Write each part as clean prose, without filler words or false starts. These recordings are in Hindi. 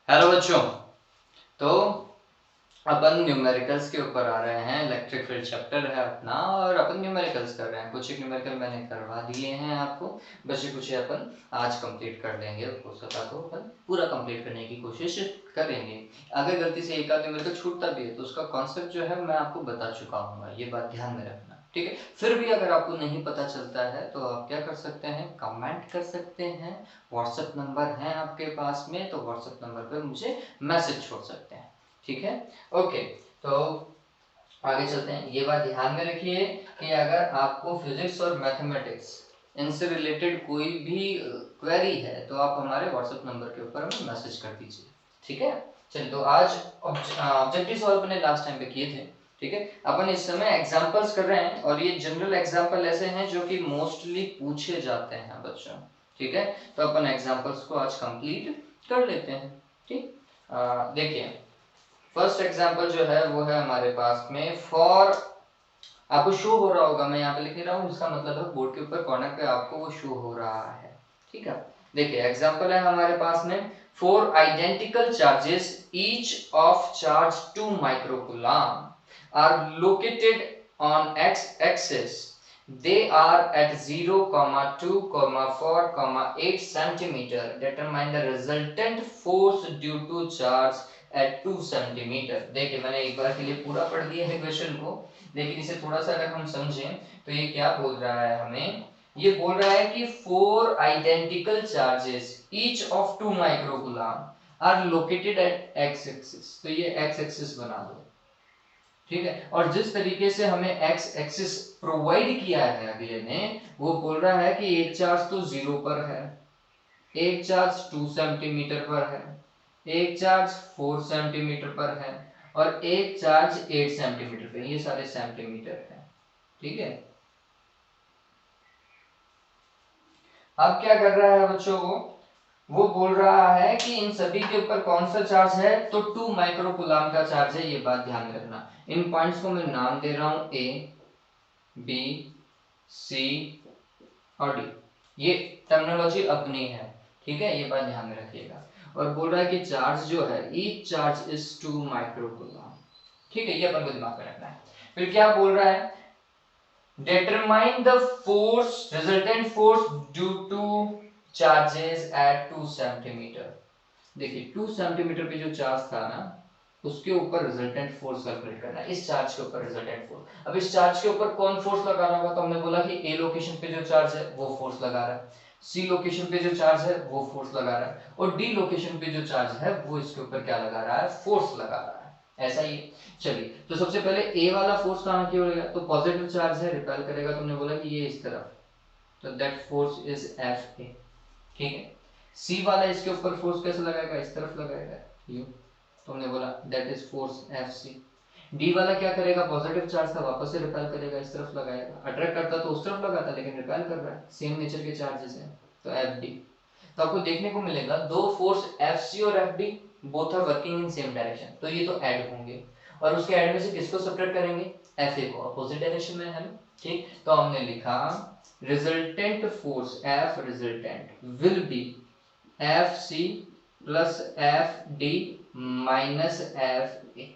हेलो बच्चों। तो अपन न्यूमेरिकल्स के ऊपर आ रहे हैं। इलेक्ट्रिक फील्ड चैप्टर है अपना और अपन न्यूमेरिकल्स कर रहे हैं। कुछ एक न्यूमेरिकल मैंने करवा दिए हैं आपको, बचे कुछ अपन आज कंप्लीट कर लेंगे। हो सका तो अपन पूरा कंप्लीट करने की कोशिश करेंगे। अगर गलती से एक आध न्यूमेरिकल छूटता भी है तो उसका कॉन्सेप्ट जो है मैं आपको बता चुका हूँ, ये बात ध्यान में रखना, ठीक है। फिर भी अगर आपको नहीं पता चलता है तो आप क्या कर सकते हैं, कमेंट कर सकते हैं। व्हाट्सएप नंबर है आपके पास में, तो व्हाट्सएप नंबर पे मुझे मैसेज छोड़ सकते हैं, ठीक है। ओके, तो आगे चलते हैं। ये बात ध्यान में रखिए कि अगर आपको फिजिक्स और मैथमेटिक्स इनसे रिलेटेड कोई भी क्वेरी है तो आप हमारे व्हाट्सएप नंबर के ऊपर हमें मैसेज कर दीजिए, ठीक है। चलिए, तो आज ऑब्जेक्टिव सॉल्व अपने लास्ट टाइम पे किए थे, ठीक है। अपन इस समय एग्जांपल्स कर रहे हैं और ये जनरल एग्जांपल ऐसे हैं जो कि मोस्टली पूछे जाते हैं बच्चों, ठीक है। तो अपन एग्जांपल्स को आज कंप्लीट कर लेते हैं, ठीक। देखिए, फर्स्ट एग्जांपल जो है वो है हमारे पास में फॉर, आपको शो हो रहा होगा, मैं यहाँ पे लिख रहा हूँ, इसका मतलब है बोर्ड के ऊपर कॉर्नर पे आपको वो शो हो रहा है, ठीक है। देखिए, एग्जांपल है हमारे पास में, four identical charges each of charge 2 microcoulomb are located on x axis. They are at 0, 2, 4, 8 centimeter. Determine the resultant force due to charge at 2 centimeter. देखिए, मैंने एक बार के लिए पूरा पढ़ दिया है क्वेश्चन को, लेकिन इसे थोड़ा सा अगर हम समझें तो ये क्या बोल रहा है हमें, ये बोल रहा है कि four identical charges each of 2 microcoulomb are located at x axis. तो ये एक्स एक्सिस बना दो, ठीक है। और जिस तरीके से हमें एक्स एक्सिस प्रोवाइड किया है अगले ने, वो बोल रहा है कि एक चार्ज तो 0 पर है, एक चार्ज 2 सेंटीमीटर पर है, एक चार्ज 4 सेंटीमीटर पर है और एक चार्ज 8 सेंटीमीटर पर। ये सारे सेंटीमीटर हैं, ठीक है। अब क्या कर रहा है बच्चों, वो बोल रहा है कि इन सभी के ऊपर कौन सा चार्ज है, तो 2 माइक्रोकूलम का चार्ज है। ये बात ध्यान में रखना। इन पॉइंट्स को मैं नाम दे रहा हूं, ए, बी, सी और डी। ये टर्मिनोलॉजी अपनी है, ठीक है, ये बात ध्यान में रखिएगा। और बोल रहा है कि चार्ज जो है, ईच चार्ज इज 2 माइक्रोकूलम, ठीक है, ये अपन को दिमाग में रखना है। फिर क्या बोल रहा है, determine the force, resultant force due to charges at 2 centimeter. देखिए, 2 सेंटीमीटर पे जो चार्ज था ना, उसके ऊपर रिजल्टेंट फोर्स कैलकुलेट करना है। इस चार्ज के ऊपर रिजल्टेंट फोर्स, अब इस चार्ज के ऊपर कौन फोर्स लगा रहा होगा, तो हमने बोला कि ए लोकेशन पे जो चार्ज है वो फोर्स लगा रहा है, सी लोकेशन पे जो चार्ज है वो फोर्स लगा रहा है और डी लोकेशन पे जो चार्ज है वो इसके ऊपर क्या लगा रहा है, फोर्स लगा रहा है। ऐसा ही। चलिए, तो सबसे पहले ए वाला फोर्स कहाँ की ओर, तो पॉजिटिव चार्ज है, रिपेल करेगा। तुमने बोला कि ये इस तरफ, तो that force is F A, ठीक है। सी वाला इसके ऊपर फोर्स कैसे लगाएगा, इस तरफ लगाएगा, यू, तुमने बोला that is force F C. D वाला क्या करेगा, पॉजिटिव चार्ज था, वापस से रिपेल करेगा, इस तरफ लगाएगा। अट्रैक्ट करता तो उस तरफ लगाता, लेकिन रिपेल कर रहा है, सेम नेचर के चार्जेस हैं, तो एफ डी। तो आपको देखने को मिलेगा दो फोर्स एफ सी और F D both are working in same direction, तो ये तो ऐड होंगे और उसके ऐड में से किसको सब्ट्रैक्ट करेंगे, एफ ए को, अपोजिट डायरेक्शन में है ना, ठीक। तो हमने लिखा resultant force F resultant will be F C plus F D minus F A,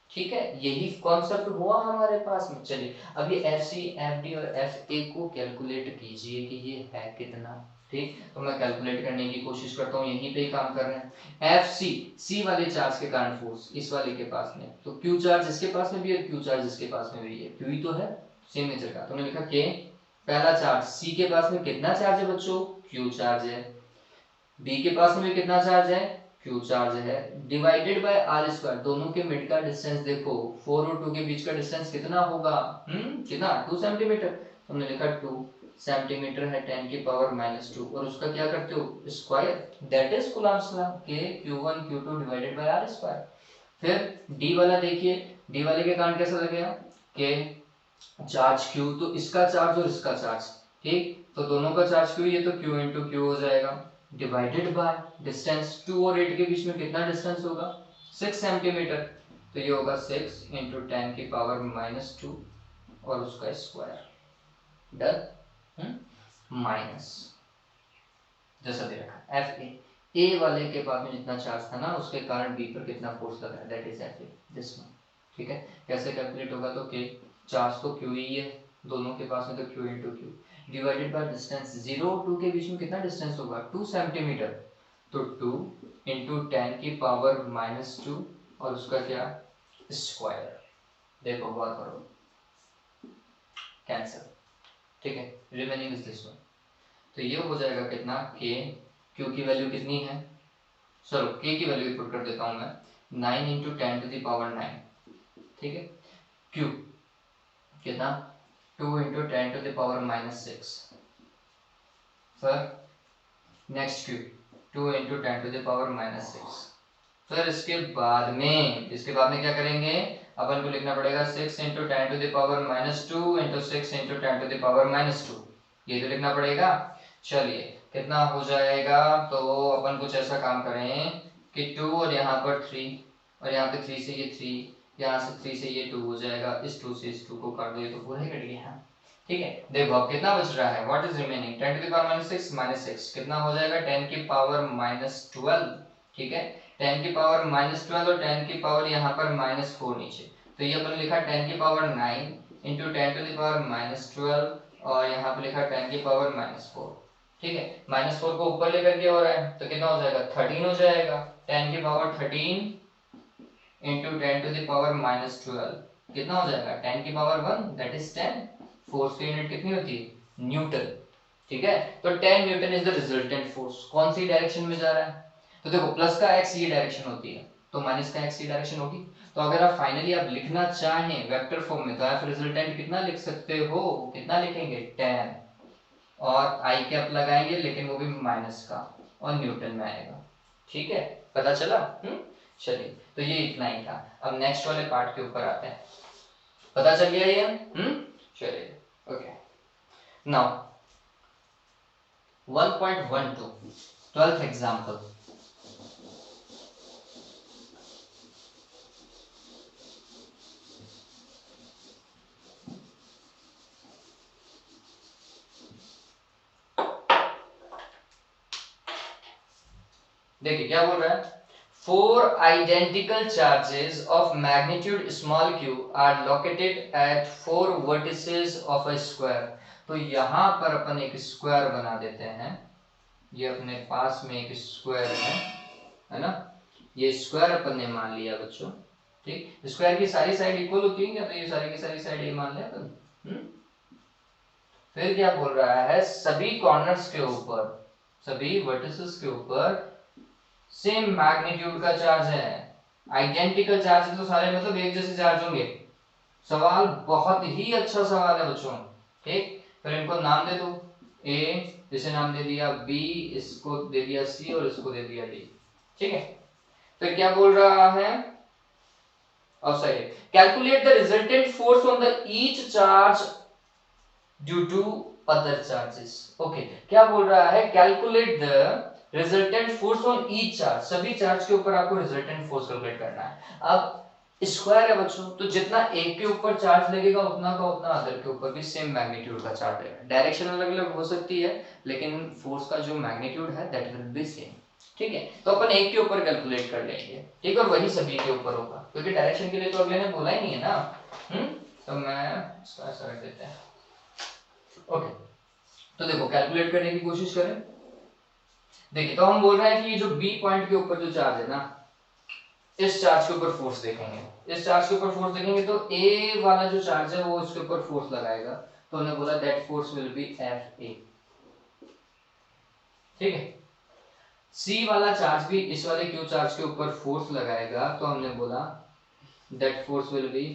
ठीक है। यही कॉन्सेप्ट हुआ हमारे पास में। चलिए, अब ये एफ सी, एफ डी और एफ ए को कैलकुलेट कीजिए कि ये है कितना, ठीक। तो मैं कैलकुलेट करने की कोशिश करता हूँ, यहीं पे ही काम कर रहे हैं। एफ सी, सी वाले चार्ज के कारण फोर्स इस वाले के पास में, तो क्यू चार्ज इसके पास में भी है, क्यू चार्ज इसके पास में भी है, क्यू ही तो है, सेम नेचर का। तो मैंने लिखा के, पहला चार्ज सी के पास में कितना चार्ज है बच्चों, क्यू चार्ज है। बी के पास में कितना चार्ज है, क्यू चार्ज है, डिवाइडेड बाय आर स्क्वायर। दोनों के मिड का डिस्टेंस देखो, 4 और 2 के बीच का डिस्टेंस कितना होगा, कितना, 2 सेंटीमीटर। तो हमने लिखा 2 सेंटीमीटर है 10 की पावर -2 और उसका क्या करते हो, square, that is coulomb's law, K Q1 Q2 divided by r square. फिर डी वाला देखिए, डी वाले के कारण कैसा लगेगा, के चार्ज Q, तो इसका चार्ज और इसका चार्ज, ठीक, तो दोनों का चार्ज Q, ये तो Q इंटू क्यू हो जाएगा, डिवाइडेड बाय डिस्टेंस, 2 और 8 के बीच में कितना डिस्टेंस होगा, 6 सेंटीमीटर, तो ये होगा 6 इंटू 10 की पावर -2 और उसका स्क्वायर, डन, माइनस जैसा दे रखा एफ ए। ए वाले के पास में जितना चार्ज था ना उसके कारण बी पर कितना फोर्स लगा है, that is F A, this one. ठीक है, कैसे कैलकुलेट होगा, तो के चार्ज तो क्यू ही है दोनों के पास में, तो Q into Q divided by distance, 0 और 2 के बीच में कितना डिस्टेंस होगा, 2 सेंटीमीटर, तो 2 इंटू 10 की पावर -2 और उसका क्या स्क्वायर, देखो बात करो कैंसिल। ठीक है, रिमेनिंग इज दिस वन, तो ये हो जाएगा कितना के, क्यू की वैल्यू कितनी है, चलो के की वैल्यू पुट कर देता हूं मैं, 9 इंटू 10 टू द पावर 9। ठीक है, क्यू कितना 2 इंटू 10 टू द पावर -6, फिर next Q 2 into 10 to the power -6, फिर इसके बाद में क्या करेंगे, अपन को लिखना पड़ेगा 6 into 10 to the power -2 into 6 into 10 to the power -2, ये तो लिखना पड़ेगा। चलिए कितना हो जाएगा, तो अपन कुछ ऐसा काम करें कि 2 और यहाँ पर 3 और यहाँ पे 3 से ये 3, यहाँ से 3 से ये 2 हो जाएगा, इस 2 से इस 2 को काट दो, ये तो पूरा ही कट गया। ठीक है, देखो अब कितना बच रहा है, what is remaining, 10 to the power -6 कितना हो जाएगा, 10 की पावर -12। ठीक है, 10 की पावर -12 और 10 की पावर यहाँ पर -4 नीचे, तो ये अपन लिखा 10 की power 9 into 10 to the power -12 और यहाँ पे लिखा 10 की पावर -4। ठीक है, -4 को ऊपर लेकर के हो रहा है, तो कितना हो जाएगा 13 हो जाएगा, 10 की power 13 into 10 to the power -12 कितना हो जाएगा 10 की पावर 1, दैट इज 10। फोर्स की यूनिट कितनी होती है, न्यूटन। ठीक है, तो 10 newton is the resultant force, कौन सी डायरेक्शन में जा रहा है, तो देखो प्लस का एक्स ये डायरेक्शन होती है, तो माइनस का एक्स ये डायरेक्शन होगी, तो अगर आप फाइनली आप लिखना चाहें वेक्टर फॉर्म में, तो आप रिजल्टेंट कितना लिख सकते हो, कितना लिखेंगे 10 और आई कैप लगाएंगे, लेकिन वो भी माइनस का और न्यूटन में आएगा। ठीक है, पता चला। चलिए, तो ये इतना ही था, अब नेक्स्ट वाले पार्ट के ऊपर आते हैं, पता चल गया ये। चलिए, ओके, नाउ 1.12 12th एग्जांपल। देखिए क्या बोल रहा है, 4 identical charges of magnitude small q are located at 4 vertices of a square। तो यहां पर अपन एक स्क्वायर बना देते हैं, ये अपने पास में एक स्क्वायर है ना, ये स्क्वायर अपन ने मान लिया बच्चों। ठीक, स्क्वायर की सारी साइड इक्वल होती है क्या, तो ये सारी की सारी साइड ये मान लिया अपन। फिर क्या बोल रहा है, सभी कॉर्नर्स के ऊपर, सभी वर्टिसेस के ऊपर सेम मैग्नीट्यूड का चार्ज है, आइडेंटिकल चार्ज, तो सारे मतलब एक जैसे चार्ज होंगे। सवाल बहुत ही अच्छा सवाल है बच्चों। ठीक, फिर इनको नाम दे दो, ए जिसे नाम दे दिया बी, इसको दे दिया सी और इसको दे दिया डी। ठीक है, तो क्या बोल रहा है, और सही, calculate the resultant force on the each charge due to other charges. Okay, क्या बोल रहा है, calculate the resultant force on each charge, सभी चार्ज के ऊपर आपको रिजल्टेंट फोर्स कैलकुलेट करना है। अब स्क्वायर है बच्चों, तो जितना एक के ऊपर चार्ज लगेगा उतना का उतना अदर के ऊपर भी सेम मैग्नीट्यूड का चार्ज लगेगा। डायरेक्शन अलग अलग हो सकती है, लेकिन फोर्स का जो मैग्नीट्यूड है दैट विल बी सेम। ठीक है, तो अपन एक के ऊपर कैलकुलेट कर लेंगे। ठीक, और वही सभी के ऊपर होगा, क्योंकि डायरेक्शन के लिए तो अगले ने बोला ही नहीं है ना। तो मैं इसका ऐसा रख देते हैं। ओके, तो देखो कैलकुलेट करने की कोशिश करें। देखिए, तो हम बोल रहे हैं कि ये जो बी पॉइंट के ऊपर जो चार्ज है ना, इस चार्ज के ऊपर फोर्स देखेंगे, इस चार्ज के ऊपर फोर्स देखेंगे, तो ए वाला जो चार्ज है वो इसके ऊपर फोर्स लगाएगा, तो हमने बोला that force will be F A. ठीक है, सी वाला चार्ज भी इस वाले क्यू चार्ज के ऊपर फोर्स लगाएगा, तो हमने बोला that force will be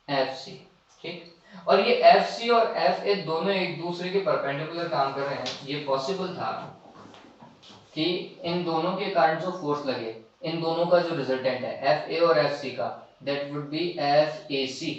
F C. ठीक, और ये एफ सी और एफ ए दोनों एक दूसरे के परपेंडिकुलर काम कर रहे हैं। ये पॉसिबल था कि इन दोनों के कारण जो फोर्स लगे, इन दोनों का जो रिजल्टेंट है एफ ए और एफ सी का, that would be F A C,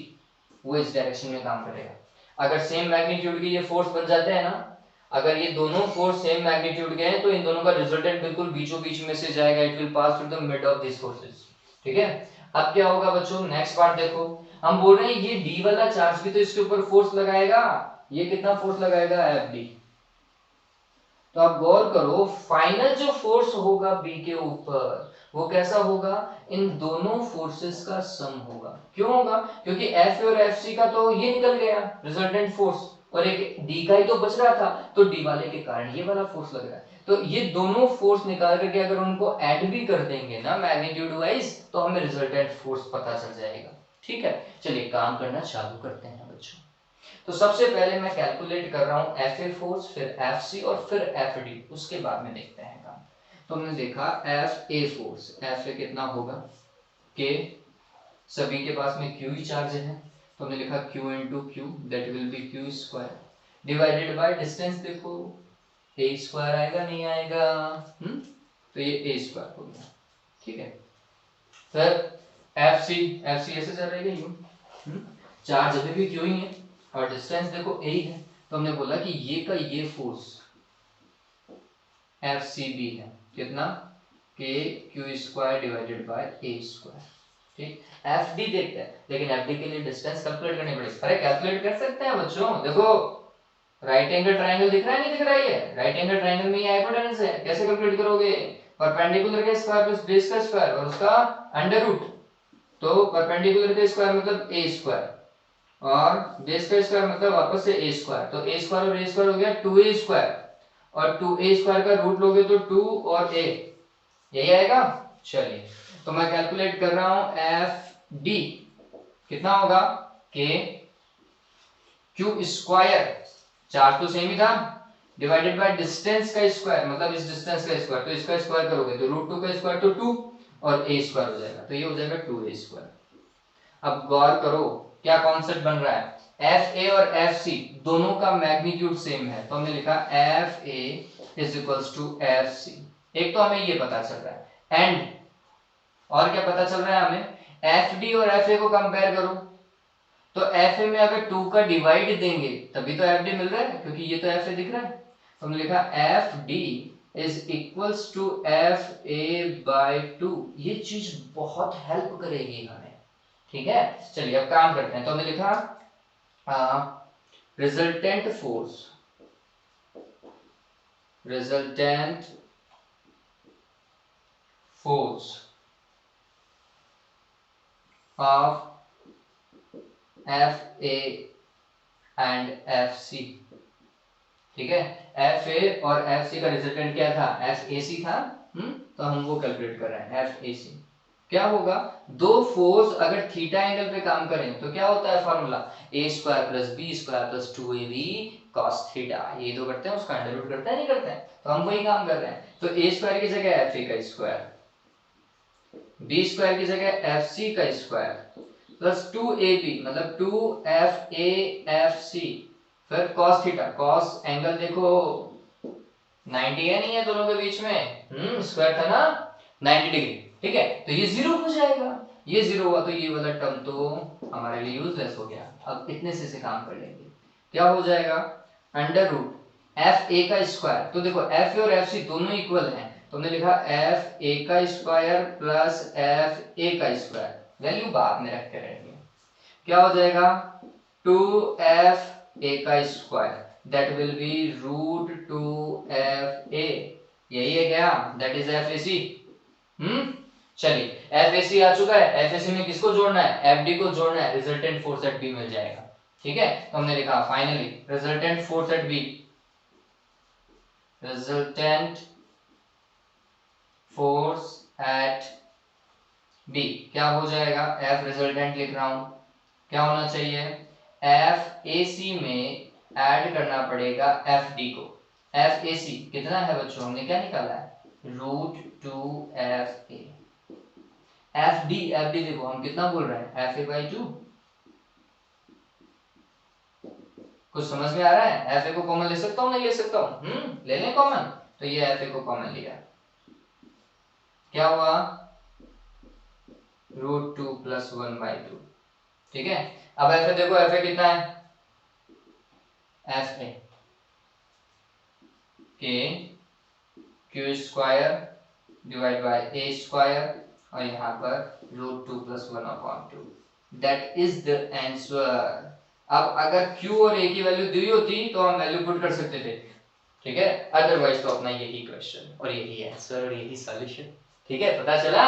वो इस डायरेक्शन में काम करेगा। अगर सेम मैग्नीट्यूड के ये फोर्स बन जाते हैं ना, अगर ये दोनों फोर्स सेम मैग्नीट्यूड के हैं, तो इन दोनों का रिजल्टेंट बिल्कुल बीचों बीच में से जाएगा, it will pass through the mid of this forces. ठीक है, अब क्या होगा बच्चों, नेक्स्ट पार्ट देखो, हम बोल रहे हैं ये डी वाला चार्ज भी तो इसके ऊपर फोर्स लगाएगा, ये कितना फोर्स लगाएगा एफ डी, तो आप गौर करो, फाइनल जो फोर्स होगा बी के ऊपर वो कैसा होगा, इन दोनों फोर्सेस का सम होगा। क्यों होगा, क्योंकि एफ और एफ सी का तो ये निकल गया रिजल्टेंट फोर्स, और एक डी का ही तो बच रहा था, तो डी वाले के कारण ये वाला फोर्स लग रहा है। तो ये दोनों फोर्स निकाल करके अगर उनको ऐड भी कर देंगे ना मैग्नीट्यूड वाइज, तो हमें रिजल्टेंट फोर्स पता चल जाएगा। ठीक है, चलिए काम करना चालू करते हैं बच्चों। तो सबसे पहले मैं कैलकुलेट कर रहा हूं एफ ए फोर्स, फिर एफ सी और फिर एफ डी, उसके बाद में देखते हैं काम। तो हमने देखा F a force, F A कितना होगा के, सभी के पास में क्यू ही चार्ज है, तो हमने लिखा Q into Q, that will B Q square divided by distance, देखो ए स्क्वायर आएगा नहीं आएगा, तो ये ए स्क्वायर हो गया। ठीक है, फिर एफ सी ऐसे चल रहेगा यू, चार्ज अभी भी क्यू ही है और डिस्टेंस देखो ए है, तो हमने बोला कि ये का ये फोर्स एफ सी बी है कितना, के Q square divided by A square. ठीक, एफ डी देखते हैं, लेकिन एफ डी के लिए डिस्टेंस कैलकुलेट करनी पड़ेगी। अरे कैलकुलेट कर सकते हैं बच्चों, देखो राइट एंगल ट्रायंगल दिख रहा है नहीं दिख रहा है, ये राइट एंगल ट्रायंगल में ये हाइपोटेनस है, कैसे कैलकुलेट करोगे, परपेंडिकुलर का स्क्वायर प्लस बेस का स्क्वायर और उसका अंडर रूट, तो परपेंडिकुलर का स्क्वायर मतलब ए स्क्वायर और बेस का स्क्वायर मतलब वापस से ए स्क्वायर, तो ए स्क्वायर और ए स्क्वायर हो गया 2a स्क्वायर, और 2a स्क्वायर का रूट लोगे तो 2 और a, यही आएगा। चलिए, तो मैं कैलकुलेट कर रहा हूं एफ डी कितना होगा, के क्यू स्क्वायर, चार्ज तो सेम ही था, डिवाइडेड बाय डिस्टेंस का स्क्वायर मतलब इस डिस्टेंस का स्क्वायर, तो इसका स्क्वायर करोगे तो रूट 2 का स्क्वायर तो 2 और a स्क्वायर हो जाएगा, तो ये हो जाएगा 2a स्क्वायर। अब गौर करो क्या कॉन्सेप्ट बन रहा है, एफ ए और एफ सी दोनों का मैग्नीट्यूड सेम है, तो हमने लिखा F A is equals to F C. एक तो हमें ये पता चल रहा है, एंड और क्या पता चल रहा है हमें, एफ डी और एफ ए को कंपेयर करो, तो एफ ए में अगर 2 का डिवाइड देंगे तभी तो एफ डी मिल रहा है, क्योंकि ये तो एफ ए दिख रहा है, तो हमने लिखा F D is equals to F A by 2। ये चीज बहुत हेल्प करेगी हमें। ठीक है, चलिए अब काम करते हैं। तो हमने लिखा resultant force, resultant force of F A and F C. ठीक है, एफ ए और एफ सी का रिजल्टेंट क्या था, एफ ए सी था, तो हम वो कैलकुलेट कर रहे हैं एफ ए सी। क्या होगा, दो फोर्स अगर थीटा एंगल पे काम करें तो क्या होता है formula, A square plus B square plus 2ab cos theta, ये दो करते हैं उसका अंडर रूट करते हैं नहीं करते हैं, तो हम वही काम कर रहे हैं। तो ए स्क्वायर की जगह एफ ए का स्क्वायर, बी स्क्वायर की जगह एफ सी का स्क्वायर प्लस 2ab मतलब 2f a f c, फिर cos थीटा, cos एंगल देखो 90 है नहीं है दोनों के बीच में, स्क्वायर था ना 90 डिग्री। ठीक है, तो ये जीरो हो जाएगा, ये जीरो हुआ तो ये वाला टर्म तो हमारे लिए यूजलेस हो गया। अब इतने से काम कर लेंगे, क्या हो जाएगा, अंडर रूट एफ ए का स्क्वायर, तो देखो एफ ए और एफ सी दोनों इक्वल हैं, तो हमने लिखा एफ ए का स्क्वायर प्लस एफ ए का स्क्वायर, वैल्यू बाद में रख के रहेंगे, क्या हो जाएगा 2f a का square, that will be root 2f a, यही है क्या, that is F A C. चलिए एफ ए सी आ चुका है, एफ ए सी में किसको जोड़ना है, एफ डी को जोड़ना है, रिजल्टेंट फोर्स एट बी मिल जाएगा। ठीक है, तो हमने लिखा finally resultant force at B, resultant force at B क्या हो जाएगा, एफ रिजल्टेंट लिख रहा हूं, क्या होना चाहिए, एफ ए सी में ऐड करना पड़ेगा एफ डी को, एफ ए सी कितना है बच्चों, हमने क्या निकाला है, root 2f a, F D देखो हम कितना बोल रहे हैं, एफ ए बाई 2, कुछ समझ में आ रहा है, एफ ए को कॉमन ले सकता हूं नहीं ले सकता हूं, ले लें कॉमन, तो ये एफ ए को कॉमन लिया, क्या हुआ रूट 2 प्लस 1 बाई 2। ठीक है, अब एफ ए देखो, एफ ए कितना है, F A K Q square divide by A square और यहाँ पर root 2 plus 1 upon 2, that is the answer. अब अगर q और a की वैल्यू दी होती तो हम वैल्यू पुट कर सकते थे, ठीक है, अदरवाइज तो अपना यही क्वेश्चन और यही आंसर और यही सॉल्यूशन। ठीक है, पता चला?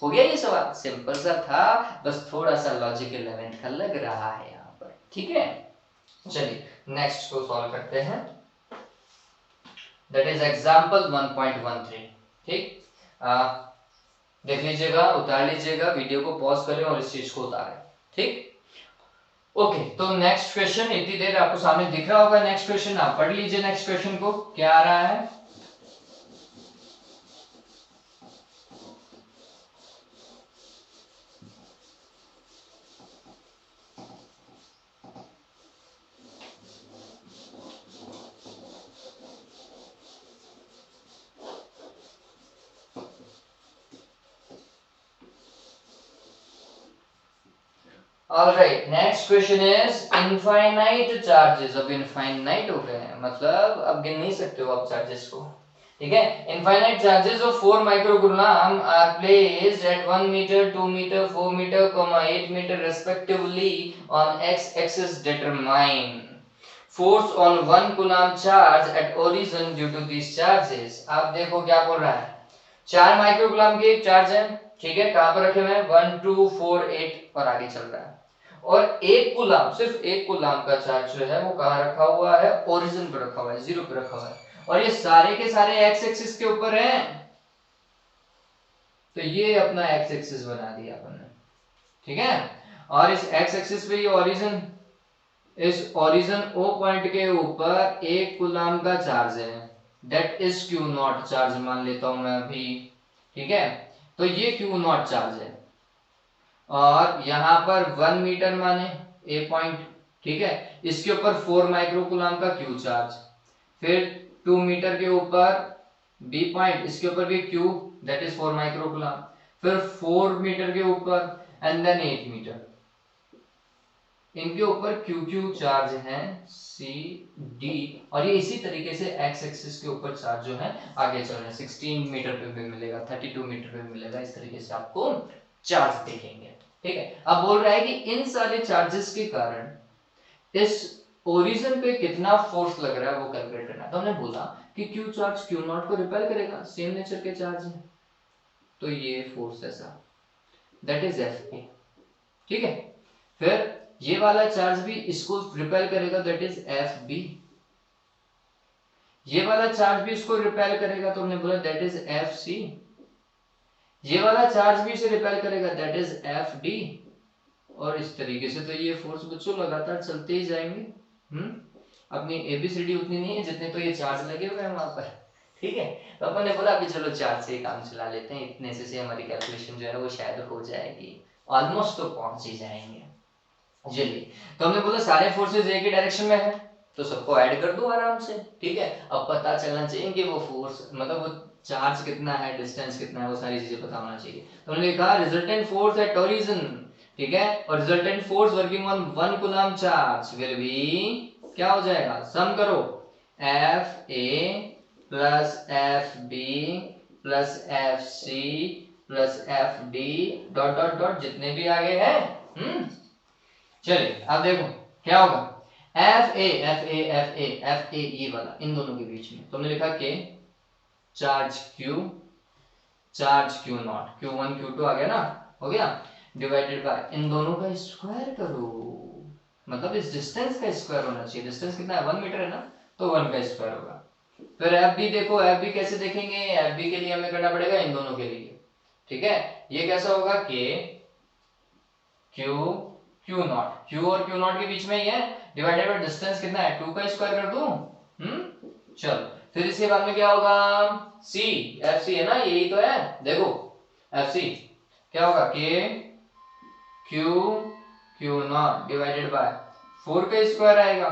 हो गया ये सवाल, सिंपल सा था, बस थोड़ा सा लॉजिक 11th का लग रहा है यहाँ पर। ठीक है, चलिए नेक्स्ट को सॉल्व करते हैं, दैट इज एग्जाम्पल 1.13। ठीक, देख लीजिएगा, उतार लीजिएगा, वीडियो को पॉज करें और इस चीज को उतारें। ठीक, ओके, तो नेक्स्ट क्वेश्चन इतनी देर आपको सामने दिख रहा होगा। नेक्स्ट क्वेश्चन आप पढ़ लीजिए, नेक्स्ट क्वेश्चन को क्या आ रहा है। Alright, next question is infinite charges. अब इनफाइनाइट हो गए हैं, मतलब अब गिन नहीं सकते हो आप चार्जेस को। ठीक है, infinite charges of 4 microcoulomb are placed at 1 metre, 2 metre, 4 metre, 8 metre respectively on x axis. Determine force on 1 coulomb charge at origin due to these charges. आप देखो क्या बोल रहा है, 4 माइक्रोकूलम के चार्ज है, ठीक है, कहां पर रखे हुए हैं, 1 2 4 8 और आगे चल रहा है, और एक कूलम, सिर्फ एक कूलम का चार्ज जो है वो कहां रखा हुआ है, ओरिजिन पर रखा हुआ है, 0 पर रखा हुआ है, और ये सारे के सारे एक्स एक्सिस के ऊपर हैं, तो ये अपना एक्स एक्सिस बना दिया अपन ने। ठीक है, और इस एक्स एक्सिस पे ये ओरिजिन, इस ओरिजिन ओ पॉइंट के ऊपर एक कूलम का चार्ज है, that is Q not charge मान लेता हूं मैं अभी। ठीक है, तो ये क्यू नॉट चार्ज है, और यहां पर 1 मीटर माने ए पॉइंट, ठीक है, इसके ऊपर 4 माइक्रोकूलम का क्यू चार्ज, फिर 2 मीटर के ऊपर बी पॉइंट, इसके ऊपर भी क्यू, दैट इज 4 माइक्रोकूलम, फिर 4 मीटर के ऊपर एंड देन 8 मीटर, इनके ऊपर क्यू क्यू चार्ज है सी डी, और ये इसी तरीके से एक्स एक्सिस के ऊपर चार्ज जो है आगे चल रहे हैं, 16 मीटर पे भी मिलेगा, 32 मीटर पे भी मिलेगा, इस तरीके से आपको चार्ज दिखेंगे। ठीक है, अब बोल रहा है कि इन सारे चार्जेस के कारण इस ओरिजिन पे कितना फोर्स लग रहा है वो कैलकुलेट करना है। तो हमने बोला कि क्यू चार्ज क्यू नॉट को रिपेल करेगा, सेम नेचर के चार्ज है, तो ये फोर्स ऐसा, दैट इज एफ ए। ठीक है, फिर ये वाला चार्ज भी इसको रिपेल करेगा, दैट इज एफ बी, ये वाला चार्ज भी इसको रिपेल करेगा, तो हमने बोला दैट इज एफ सी, ये वाला चार्ज भी इसे रिपेल करेगा, दैट इज एफ डी, और इस तरीके से तो ये फोर्स बच्चों लगातार चलते ही जाएंगे। अपनी एबीसीडी उतनी नहीं है जितने तो ये चार्ज लगे हुए हैं वहां पर। ठीक है, तो अपन ने बोला अभी चलो चार्ज से काम चला लेते हैं, इतने से हमारी कैलकुलेशन जो है वो शायद हो जाएगी, ऑलमोस्ट तो पहुंच ही जाएंगे। चलिए, तो हमने बोला सारे फोर्सेस एक ही डायरेक्शन में है, तो सबको ऐड कर दो आराम से। ठीक है, अब पता चलना चाहिए कि वो फोर्स, मतलब वो चार्ज कितना है, डिस्टेंस कितना है, वो सारी चीजें पता होना चाहिए। तो हमने कहा रिजल्टेंट फोर्स एट ओरिजिन, ठीक है, और resultant force working on 1 coulomb charge will be, क्या हो जाएगा, सम करो, F A plus F B plus F C plus F D dot dot dot, जितने भी आगे हैं। चलिए अब देखो क्या होगा, F A F A F A F A, ये वाला इन दोनों के बीच में, तो हमने लिखा के charge Q naught, Q one Q two आ गया ना, हो गया, डिवाइडेड बाय इन दोनों का स्क्वायर करो, मतलब इस डिस्टेंस का स्क्वायर होना चाहिए, डिस्टेंस कितना है, 1 मीटर है ना, तो 1 का स्क्वायर होगा। फिर एफ बी देखो, एफ बी कैसे देखेंगे, एफ बी के लिए हमें करना पड़ेगा इन दोनों के लिए। ठीक है, ये कैसा होगा, के क्यू नॉट, क्यू और क्यू नॉट के बीच में ही है, डिवाइडेड बाय डिस्टेंस कितना है, 2 का स्क्वायर कर दूं। चलो, फिर इसके बाद में क्या होगा, सी, एफ सी है ना, यही तो है, देखो एफ सी क्या होगा, के क्यू नॉट डिवाइडेड बाय 4 का स्क्वायर आएगा,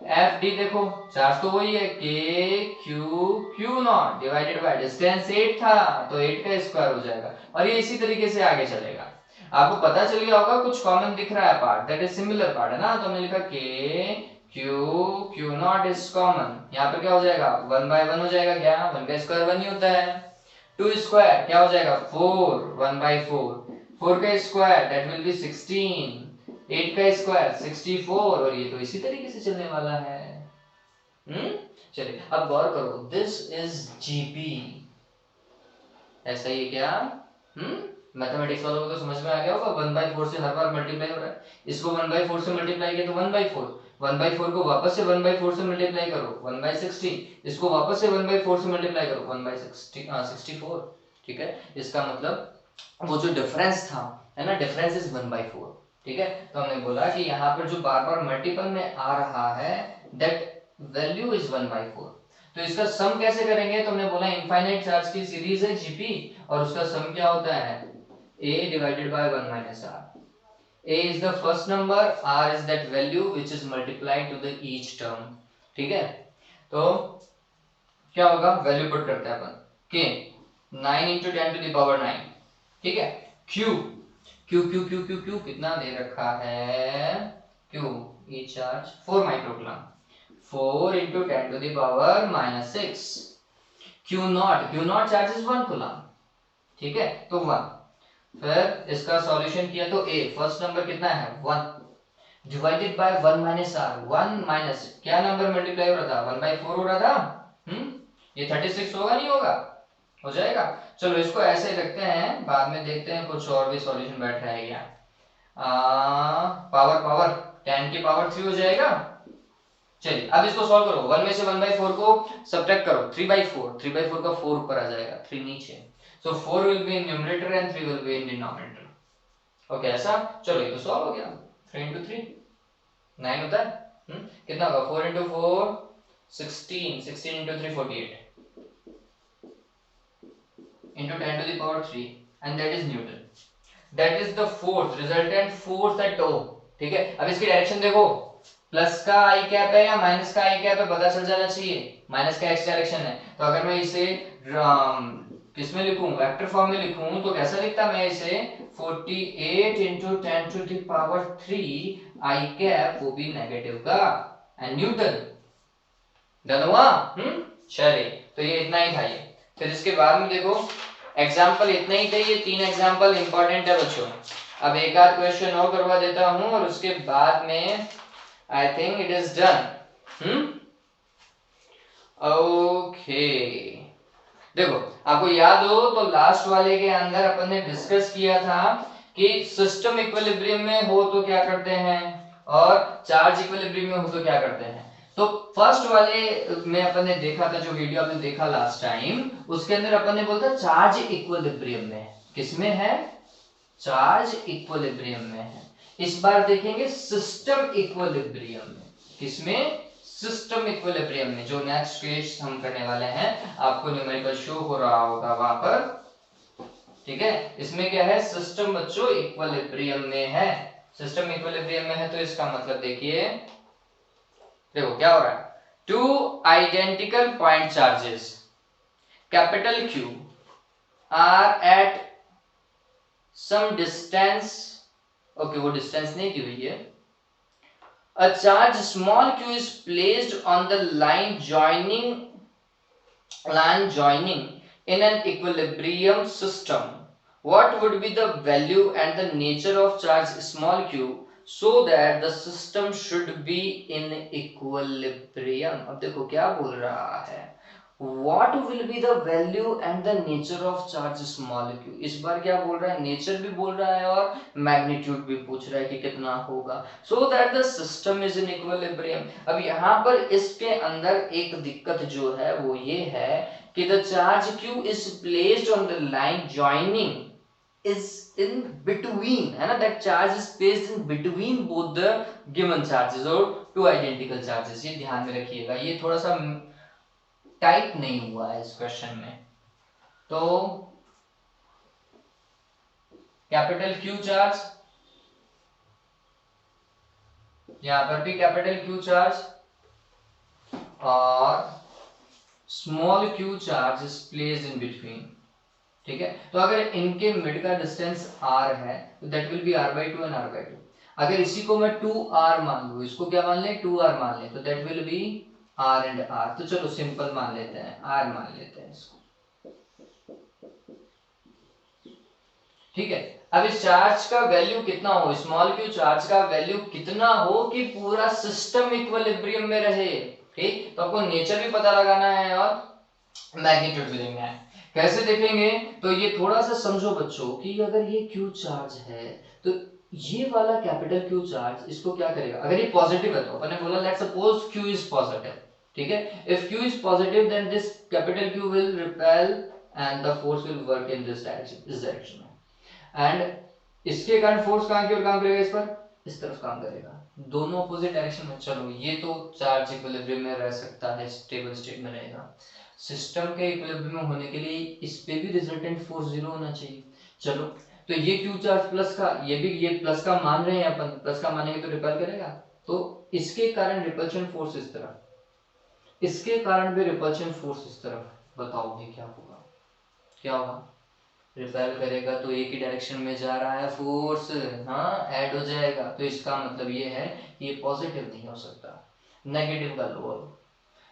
एफ डी देखो चार्ज तो वही है, के Q not divided by distance 8 था, तो 8 का स्क्वायर हो जाएगा, और ये इसी तरीके से आगे चलेगा। आपको पता चल गया होगा कुछ कॉमन दिख रहा है part, that is similar part है ना, तो हमने लिखा के क्यू नॉट इज कॉमन, यहाँ पर क्या हो जाएगा, 1 बाय 1 हो जाएगा, क्या 1 का स्क्वायर 1 ही होता है, 2 स्क्वायर क्या हो जाएगा 4, 1 बाय 4 का स्क्वायर दैट विल बी 16, 8 का स्क्वायर 64, और ये तो इसी तरीके से चलने वाला है। चलिए अब गौर करो, दिस इज जीपी, ऐसा ही है क्या? मैथमेटिक्स वालों को तो समझ में आ गया होगा, 1/4 से हर बार मल्टीप्लाई हो रहा है, इसको 1/4 से मल्टीप्लाई किया तो 1/4, 1/4 को वापस से 1/4 से मल्टीप्लाई करो 1/16, इसको वापस से 1/4 से मल्टीप्लाई करो 1/64, ठीक है। इसका मतलब वो जो डिफरेंस था, है ना, डिफरेंस इज 1/4, ठीक है। तो हमने बोला कि यहाँ पर जो बार बार मल्टीपल में आ रहा है दैट वैल्यू इज 1/4। तो इसका सम कैसे करेंगे? तो हमने बोला इनफाइनाइट चार्ज की सीरीज है जीपी, और उसका सम क्या होता है? a divided by 1 minus r. a is the first number, r is that value which is multiplied to the each term, ठीक है। तो क्या होगा? वैल्यू पुट करते हैं अपन, k 9 into 10 to the power 9, ठीक है। q q q q q q कितना दे रखा है? q e charge 4 microcoulomb, 4 into 10 to the power minus 6, q not charge is 1 coulomb, ठीक है, तो 1। फिर इसका सॉल्यूशन किया तो a फर्स्ट नंबर कितना है? 1 divided by 1 minus r, 1 minus क्या नंबर मल्टीप्लाई हो रहा था? 1/4 हो रहा था। ये 36 होगा नहीं होगा? हो जाएगा। चलो इसको ऐसे ही रखते हैं, बाद में देखते हैं कुछ और भी सॉल्यूशन बैठ रहा है क्या। पावर 10 की पावर 3 हो जाएगा। चलिए अब इसको सॉल्व करो, 1 में से 1/4 को सब्ट्रैक्ट करो, 3/4, 3/4 का 4 ऊपर आ जाएगा, 3 नीचे, so 4 will be in numerator and 3 will be in denominator, okay ऐसा। चलो ये तो सॉल्व हो गया, 3 into 3 9 होता है। कितना होगा? 4 into 4 16, 16 into 3 48 into 10 to the power 3, and that is Newton, that is the fourth resultant force at O, ठीक है। अब इसकी डायरेक्शन देखो, प्लस का आई कैप है या माइनस का आई कैप है पता चल जाना चाहिए, माइनस का एक्स डायरेक्शन है। तो अगर मैं इसे किसमें लिखूं? वेक्टर फॉर्म में लिखूं तो कैसा लिखता मैं इसे? 48 into 10 to the power 3 I cap, वो भी नेगेटिव का, एंड न्यूटन। डन हुआ? चलिए तो ये इतना ही था ये। फिर इसके बाद में देखो एग्जाम्पल इतना ही था, ये 3 एग्जाम्पल इंपॉर्टेंट है बच्चों। अब एक आध क्वेश्चन और करवा देता हूं और उसके बाद में I think it is done. Okay देखो, आपको याद हो तो लास्ट वाले के अंदर अपन ने डिस्कस किया था कि सिस्टम इक्विलिब्रियम में हो तो क्या करते हैं और चार्ज इक्विलिब्रियम में हो तो क्या करते हैं। तो फर्स्ट वाले में अपन ने देखा था, जो वीडियो आपने देखा लास्ट टाइम, उसके अंदर अपन ने बोला था चार्ज इक्विलिब्रियम में। किसमें है? चार्ज इक्विलिब्रियम में है। इस बार देखेंगे सिस्टम इक्विलिब्रियम में। किसमें? सिस्टम इक्विलिब्रियम में। जो नेक्स्ट केस हम करने वाले हैं, आपको न्यूमेरिकल शो हो रहा होगा वहां पर, ठीक है। इसमें क्या है? सिस्टम बच्चों इक्विलिब्रियम में है। सिस्टम इक्विलिब्रियम में है तो इसका मतलब देखिए, देखो क्या हो रहा है। Two identical point charges capital Q are at some distance, okay वो डिस्टेंस नहीं की हुई है। A charge small q is placed on the line joining in an equilibrium system. What would be the value and the nature of charge small q so that the system should be in equilibrium? अब देखो क्या बोल रहा है, What will be the value and the nature of charge small q? इस बार क्या बोल रहा है? नेचर भी बोल रहा है और मैग्नीट्यूड भी पूछ रहा है कि कितना होगा, so that the system is in equilibrium. अब यहाँ पर इसके अंदर एक दिक्कत जो है वो ये है कि the charge q is placed on the line joining is in between, है ना, that charge is placed in between both the given charges or two identical charges. ये ध्यान में रखिएगा, ये थोड़ा सा टाइप नहीं हुआ है इस क्वेश्चन में। तो कैपिटल Q चार्ज, यहां पर भी कैपिटल Q चार्ज और small q charge is placed in between, ठीक है। तो अगर इनके मिड का डिस्टेंस r है तो that will B r/2 and r/2। अगर इसी को मैं 2r मान लूं, इसको क्या मान ले? 2r मान ले, तो that will B r and r। तो चलो सिंपल मान लेते हैं, r मान लेते हैं इसको, ठीक है। अब इस चार्ज का वैल्यू कितना हो, स्मॉल q चार्ज का वैल्यू कितना हो कि पूरा सिस्टम इक्विलिब्रियम में रहे। ठीक, तो आपको नेचर भी पता लगाना है और मैग्नीट्यूड भी देखना है। कैसे देखेंगे, तो ये थोड़ा सा समझो बच्चों कि अगर ये क्यू चार्ज है तो ये वाला कैपिटल क्यू चार्ज इसको क्या करेगा, अगर ये पॉजिटिव है तो अपन ने बोला let's suppose Q is positive, ठीक है, if Q is positive then this capital Q will repel and the force will work in this direction में, एंड इसके कारण फोर्स कहां की ओर काम करेगा, इस पर, इस तरफ काम करेगा, दोनों अपोजिट डायरेक्शन में। चलो ये तो चार्ज इक्विलिब्रियम में रह सकता है, स्टेबल स्टेट में रहेगा। सिस्टम के इक्विलिब्रियम होने के लिए इस पे भी रिजल्टेंट फोर्स जीरो होना चाहिए। चलो तो ये क्यू चार्ज प्लस का, ये भी ये प्लस का मान रहे हैं अपन, प्लस का मानेंगे तो रिपेल करेगा, तो इसके कारण रिपल्शन फोर्स इस तरफ, इसके कारण भी रिपल्शन फोर्स इस तरफ, बताओ ये क्या होगा, क्या होगा, रिपेल करेगा तो एक ही डायरेक्शन में जा रहा है फोर्स, हाँ ऐड हो जाएगा, तो इसका मतलब ये है ये पॉजिटिव नहीं हो सकता, नेगेटिव का लो।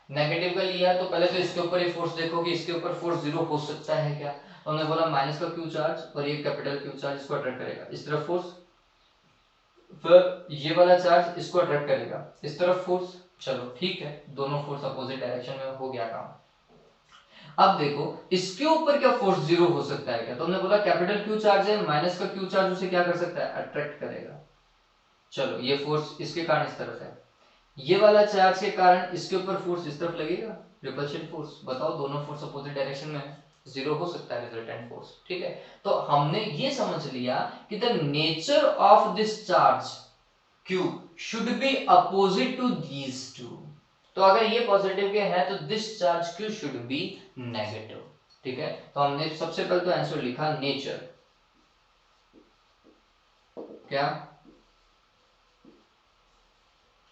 नेगेटिव का लिया तो पहले तो इसके ऊपर ही फोर्स देखो कि इसके ऊपर फोर्स जीरो हो सकता है क्या, तो हमने बोला माइनस का क्यू चार्ज और ये कैपिटल क्यू चार्ज इसको अट्रैक्ट करेगा, इस तरफ फोर्स, फिर ये वाला चार्ज इसको अट्रैक्ट करेगा, इस तरफ फोर्स, चलो ठीक है, दोनों फोर्स अपोजिट डायरेक्शन में, हो गया काम। अब देखो इसके ऊपर क्या फोर्स जीरो हो सकता है क्या, तो हमने बोला कैपिटल क्यू चार्ज है, माइनस का क्यू चार्ज उसे क्या कर सकता है, अट्रैक्ट करेगा। चलो ये फोर्स इसके कारण इस तरफ है, ये वाला चार्ज के कारण इसके ऊपर फोर्स इस तरफ लगेगा, रिपल्शन फोर्स, बताओ दोनों फोर्स अपोजिट डायरेक्शन में है, जीरो हो सकता है रिजल्टेंट फोर्स, ठीक है। तो हमने ये समझ लिया कि the nature of this charge Q should be opposite to these two, तो अगर ये पॉजिटिव के है तो this charge Q should be negative, ठीक है। तो हमने सबसे पहले तो आंसर लिखा नेचर, क्या,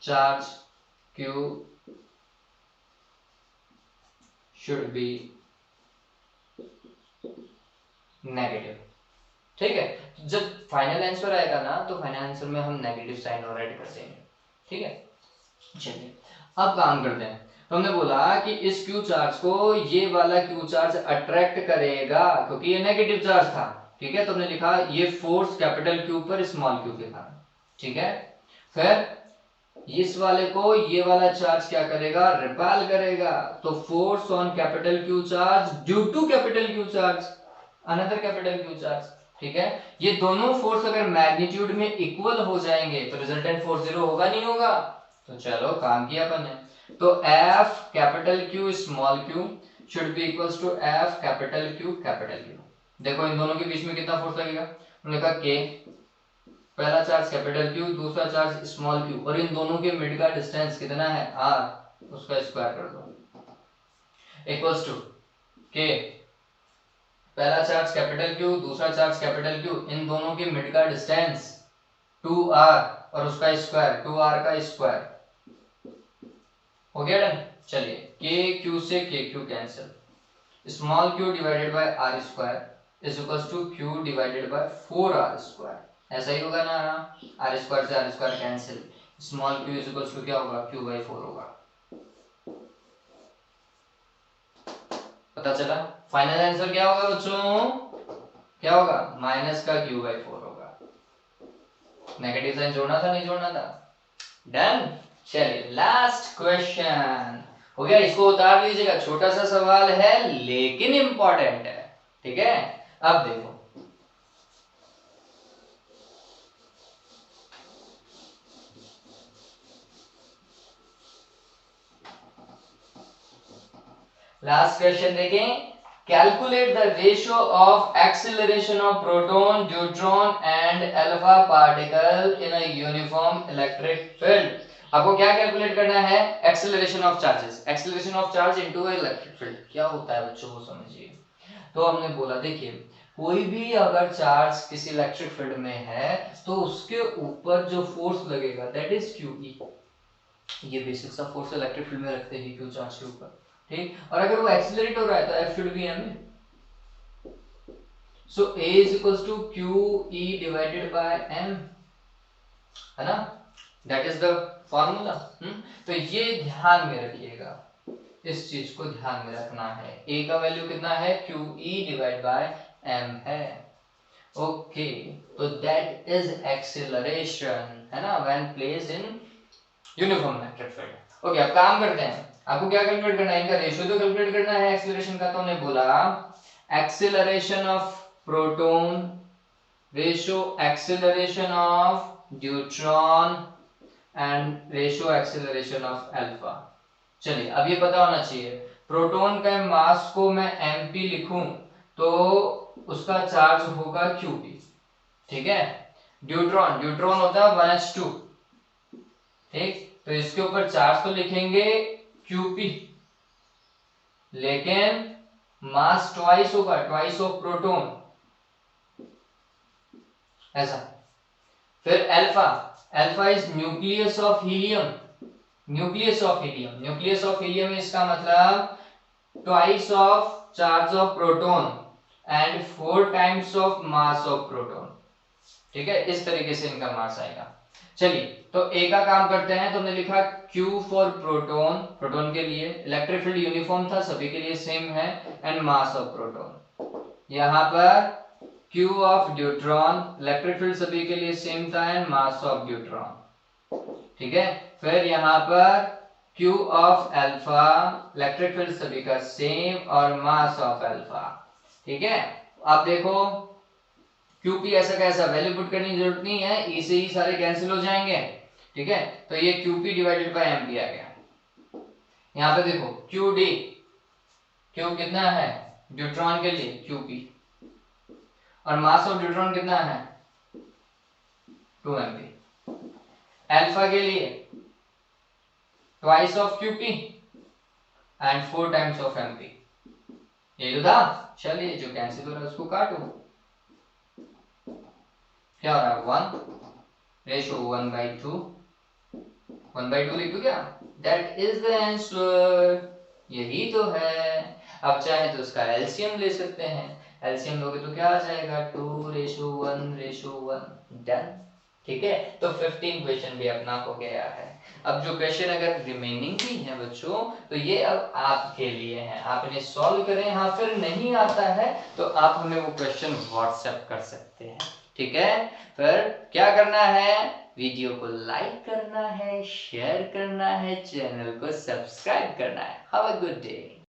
charge Q should be negative, ठीक है। जब फाइनल आंसर आएगा ना तो फाइनल आंसर में हम नेगेटिव साइन और ऐड कर देंगे, ठीक है। चलिए अब काम करते हैं, तो हमने बोला कि इस क्यू चार्ज को ये वाला क्यू चार्ज अट्रैक्ट करेगा क्योंकि ये नेगेटिव चार्ज था, ठीक है, तो हमने लिखा ये फोर्स कैपिटल क्यू पर स्मॉल क्यू के कारण, ठीक है। फिर इस वाले को ये वाला चार्ज क्या करेगा, रिपेल करेगा, तो force on capital Q charge due to capital Q charge, another capital Q charge, ठीक है। ये दोनों फोर्स अगर मैग्नीट्यूड में इक्वल हो जाएंगे तो रिजल्टेंट फोर्स जीरो होगा नहीं होगा, तो चलो काम किया अपन ने, तो F capital Q small q should be equals to F capital Q capital Q। देखो इन दोनों के बीच में कितना फोर्स लगेगा, उन्होंने कहा K, पहला चार्ज कैपिटल Q, दूसरा चार्ज स्मॉल q, और इन दोनों के मिड का डिस्टेंस कितना है R, उसका स्क्वायर कर दो, इक्वल्स टू K, पहला चार्ज कैपिटल Q, दूसरा चार्ज कैपिटल Q, इन दोनों के मिड का डिस्टेंस 2R और उसका स्क्वायर 2R का स्क्वायर, हो गया डन। चलिए के क्यू से K Q cancel, small q divided by r square is equals to q divided by 4r square, ऐसा ही होगा ना, r स्क्वायर से r square cancel, small q is equals to क्या होगा, q बाय 4 होगा, पता चला। फाइनल आंसर क्या होगा बच्चों, क्या होगा, माइनस का q बाय 4 होगा, नेगेटिव साइन जोड़ना था नहीं जोड़ना था, डन। चलिए लास्ट क्वेश्चन हो गया, इसको उतार लीजिएगा, छोटा सा सवाल है लेकिन इंपॉर्टेंट है, ठीक है। अब देखो लास्ट क्वेश्चन देखें, calculate the ratio of acceleration of proton, neutron and alpha particle in a uniform electric field. आपको क्या कैलकुलेट करना है, acceleration of charges, acceleration of charge into electric field क्या होता है बच्चों को समझिए। तो हमने बोला देखिए कोई भी अगर चार्ज किसी इलेक्ट्रिक फील्ड में है तो उसके ऊपर जो फोर्स लगेगा दैट इज QE, ये बेसिक सा फोर्स इलेक्ट्रिक फील्ड में रखते हैं क्यू चार्ज के ऊपर, ठीक। और अगर वो एक्सीलरेट हो रहा है तो F should be m, so A is equals to QE divided by m, है ना, दैट इज द फार्मूला। तो ये ध्यान में रखिएगा, इस चीज को ध्यान में रखना है, A का वैल्यू कितना है, QE डिवाइड बाय m है, ओके। तो दैट इज एक्सीलरेशन, है ना, when placed in uniform electric field. Okay, अब काम करते हैं। आपको क्या कैलकुलेट करना है? इनका रेशियो तो कैलकुलेट करना है एक्सीलरेशन का। तो हमने बोला acceleration of proton ratio acceleration of neutron and ratio acceleration of alpha. चलिए, अब ये पता होना चाहिए, प्रोटॉन का मास को मैं mp लिखूं तो उसका चार्ज होगा qp, ठीक है। न्यूट्रॉन न्यूट्रॉन होता है 1s2, ठीक, तो इसके ऊपर चार्ज तो लिखेंगे qp, लेकिन मास ट्वाइस होगा, ट्वाइस ऑफ प्रोटॉन, ऐसा। फिर alpha, alpha is nucleus of helium, nucleus of helium, nucleus of helium इसका मतलब twice of charge of proton and 4 times of mass of proton, ठीक है। इस तरीके से इनका मास आएगा। चलिए, तो ए का काम करते हैं। तो हमने लिखा Q फॉर प्रोटॉन, प्रोटॉन के लिए इलेक्ट्रिक फील्ड यूनिफॉर्म था, सभी के लिए सेम है, एंड मास ऑफ प्रोटॉन। यहाँ पर Q of neutron, electric field सभी के लिए सेम था, एंड मास ऑफ न्यूट्रॉन, ठीक है। फिर यहाँ पर Q of alpha, electric field सभी का सेम, और मास ऑफ अल्फा, ठीक है। आप देखो QP ऐसा कैसा, वैल्यू पुट करने की जरूरत नहीं है, ई से ही सारे कैंसिल हो जाएंगे, ठीक है। तो ये QP डिवाइडेड बाय MP आ गया। यहाँ पे देखो QD, Q कितना है न्यूट्रॉन के लिए QP, और मास ऑफ न्यूट्रॉन कितना है 2 MP। अल्फा के लिए twice of QP and 4 times of MP, यही तो था। चलिए, जो कैंसिल हो रहा है उसको काटो, क्या हो रहा है 1 रेशो 1/2, 1/2 लिख दो क्या? दैट इज द आंसर, यही तो है। अब चाहे तो उसका एलसीएम ले सकते हैं, एलसीएम लोगे तो क्या आ जाएगा 2:1:1, डन, ठीक है। तो 15 क्वेश्चन भी अपना हो गया है। अब जो क्वेश्चन अगर रिमेनिंग भी है बच्चों, तो ये अब आपके लिए है, आप इन्हें सॉल्व करें। हाँ, फिर नहीं आता है तो आप हमें वो क्वेश्चन व्हाट्सएप कर सकते हैं, ठीक है। फिर क्या करना है, वीडियो को लाइक करना है, शेयर करना है, चैनल को सब्सक्राइब करना है। Have a good day.